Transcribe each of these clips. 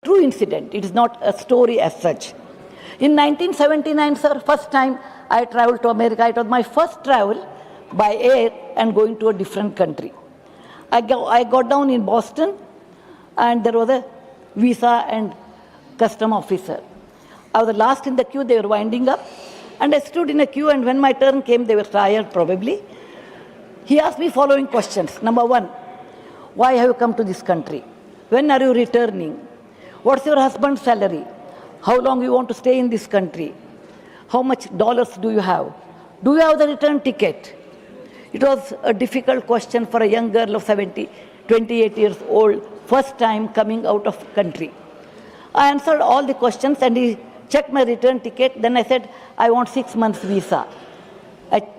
true incident. It is not a story as such. In 1979, sir, first time I traveled to America. It was my first travel by air and going to a different country. I got down in Boston, and there was a visa and custom officer. I was the last in the queue. They were winding up, and I stood in a queue, and when my turn came, they were tired probably. He asked me following questions. Number one, why have you come to this country? When are you returning? What's your husband's salary? How long you want to stay in this country? How much dollars do you have? Do you have the return ticket? It was a difficult question for a young girl of 28 years old, first time coming out of country. I answered all the questions, and he checked my return ticket. Then I said, I want 6 months visa.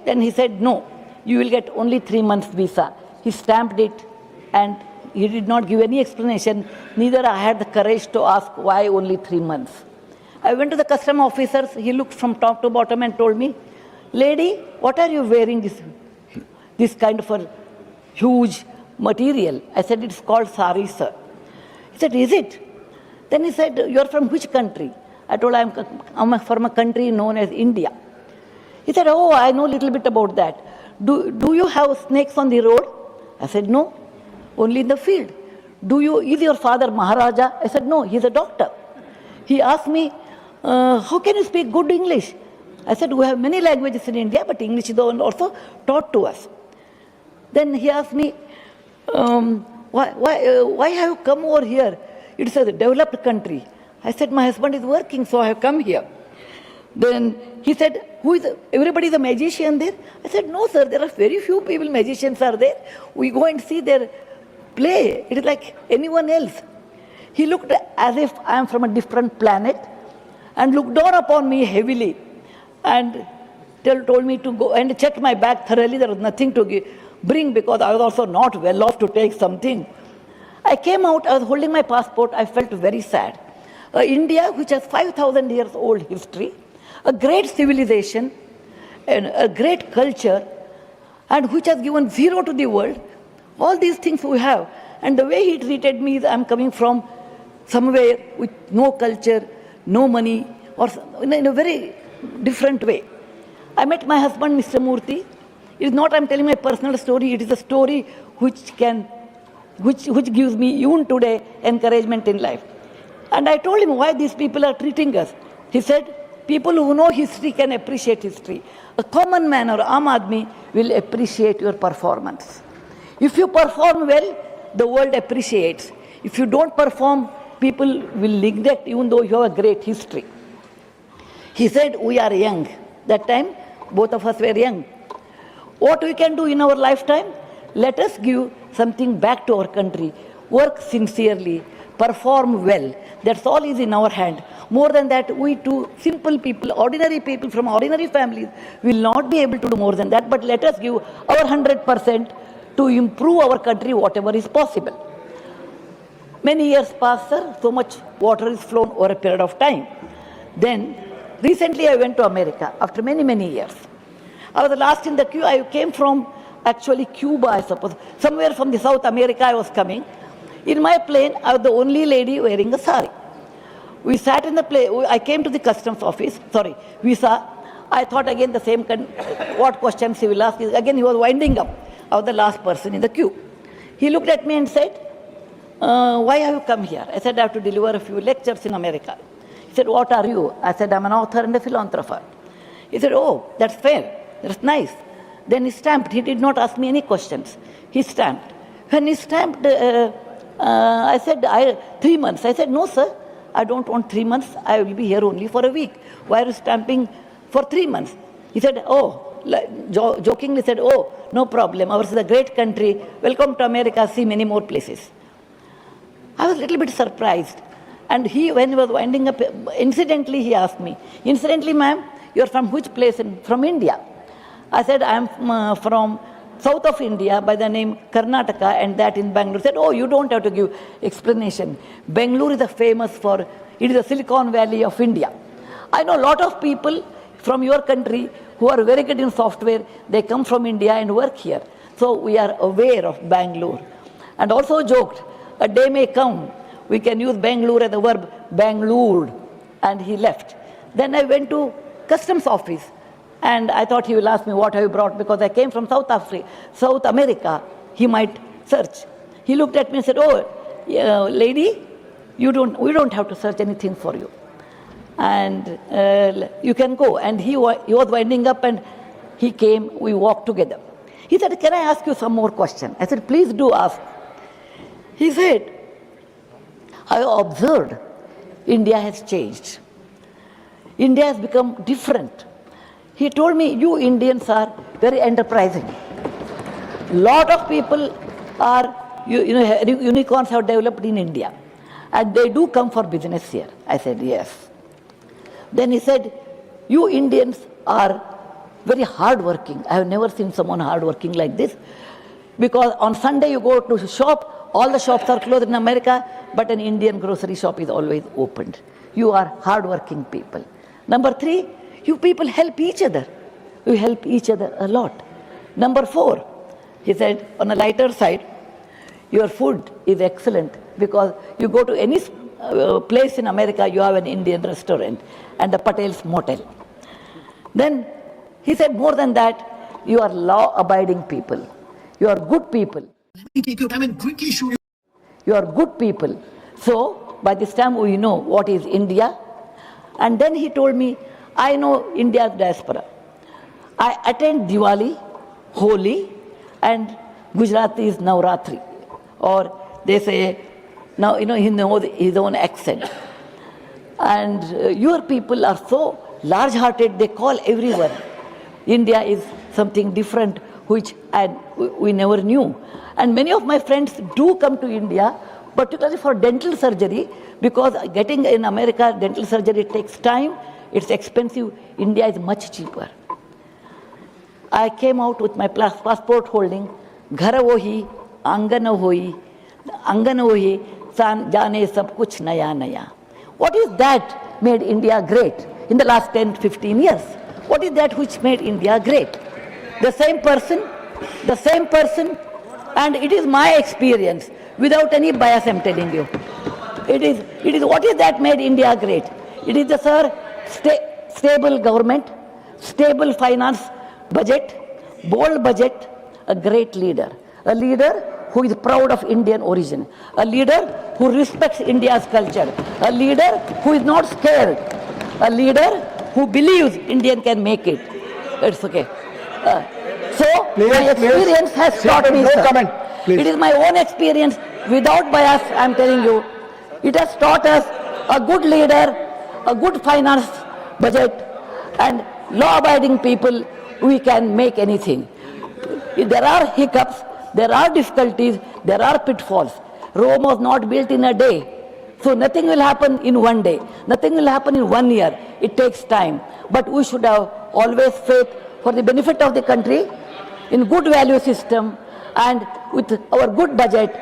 Then he said, no, you will get only 3 months visa. He stamped it, and he did not give any explanation. Neither I had the courage to ask why only 3 months. I went to the custom officers. He looked from top to bottom and told me, lady, what are you wearing this kind of a huge material? I said, it's called sari, sir. He said, is it? Then he said, you're from which country? I told him, I'm from a country known as India. He said, oh, I know a little bit about that. Do you have snakes on the road? I said, no, only in the field. Is your father Maharaja? I said, no, he's a doctor. He asked me, how can you speak good English? I said, we have many languages in India, but English is also taught to us. Then he asked me, why have you come over here? It's a developed country. I said, my husband is working, so I have come here. Then he said, everybody is a magician there? I said, no, sir, there are very few people, magicians are there. We go and see their play. It is like anyone else. He looked as if I am from a different planet and looked down upon me heavily and told me to go and check my bag thoroughly. There was nothing to bring because I was also not well off to take something. I came out, I was holding my passport. I felt very sad. India, which has 5,000 years old history, a great civilization, and a great culture, and which has given zero to the world, all these things we have. And the way he treated me is I'm coming from somewhere with no culture, no money, or in a very different way. I met my husband, Mr. Murthy. It is not I'm telling my personal story, it is a story which gives me even today encouragement in life. And I told him why these people are treating us. He said, people who know history can appreciate history. A common man or Aam Aadmi will appreciate your performance. If you perform well, the world appreciates. If you don't perform, people will neglect even though you have a great history. He said, we are young. That time, both of us were young. What we can do in our lifetime? Let us give something back to our country. Work sincerely, perform well. That's all is in our hand. More than that, we too, simple people, ordinary people from ordinary families, will not be able to do more than that. But let us give our 100% to improve our country, whatever is possible. Many years passed, sir. So much water is flown over a period of time. Then, recently I went to America after many, many years. I was the last in the queue. I came from actually Cuba, I suppose. Somewhere from the South America I was coming. In my plane, I was the only lady wearing a sari. We sat in the plane. I came to the customs office. Visa. I thought again the same, what questions he will ask. Again, he was winding up. I was the last person in the queue. He looked at me and said, why have you come here? I said, I have to deliver a few lectures in America. He said, what are you? I said, I'm an author and a philanthropist. He said, oh, that's fair. That's nice. Then he stamped. He did not ask me any questions. He stamped. When he stamped, I said, 3 months. I said, no, sir, I don't want 3 months. I will be here only for a week. Why are you stamping for 3 months? He said, jokingly said, oh, no problem. Ours is a great country. Welcome to America. See many more places. I was a little bit surprised. And when he was winding up, incidentally, he asked me, incidentally, ma'am, you're from which place? From India. I said, I'm from south of India by the name Karnataka, and that in Bangalore. He said, oh, you don't have to give explanation. Bangalore is famous for, it is the Silicon Valley of India. I know a lot of people from your country who are very good in software. They come from India and work here. So we are aware of Bangalore. And also joked, a day may come We can use Bangalore as a verb, Bangalored. And he left. Then I went to customs office. And I thought he will ask me, what have you brought? Because I came from South America. He might search. He looked at me and said, oh, lady, we don't have to search anything for you. And you can go. And he was winding up and he came, we walked together. He said, can I ask you some more questions? I said, please do ask. He said, I observed India has changed. India has become different. He told me, you Indians are very enterprising. Lot of people are, unicorns have developed in India. And they do come for business here. I said, yes. Then he said, you Indians are very hardworking. I have never seen someone hardworking like this. Because on Sunday you go to shop, all the shops are closed in America, but an Indian grocery shop is always opened. You are hardworking people. Number 3, you people help each other. You help each other a lot. Number 4, he said, on a lighter side, your food is excellent because you go to any place in America, you have an Indian restaurant and the Patel's Motel. Then he said, more than that, you are law-abiding people. You are good people. Let me take your time and quickly show you. You are good people. So, by this time we know what is India. And then he told me, I know India's diaspora. I attend Diwali, Holi, and Gujarati is Navratri. Or they say, now, he knows his own accent. And your people are so large-hearted, they call everyone. India is something different, which we never knew. And many of my friends do come to India, particularly for dental surgery, because getting in America dental surgery takes time, it's expensive. India is much cheaper. I came out with my passport holding, Ghar wohi, Angan wohi, jane sab kuch naya naya. What is that made India great in the last 10-15 years? What is that which made India great? The same person, and it is my experience, without any bias I'm telling you. It is what is that made India great? It is the stable government, stable finance budget, bold budget, a great leader. A leader who is proud of Indian origin. A leader who respects India's culture. A leader who is not scared. A leader who believes Indian can make it. It's okay. My experience has taught me, sir. Comment, please. It is my own experience, without bias, I am telling you. It has taught us a good leader, a good finance budget, and law-abiding people, we can make anything. If there are hiccups, there are difficulties, there are pitfalls. Rome was not built in a day. So nothing will happen in one day. Nothing will happen in 1 year. It takes time. But we should have always faith for the benefit of the country, in good value system, and with our good budget.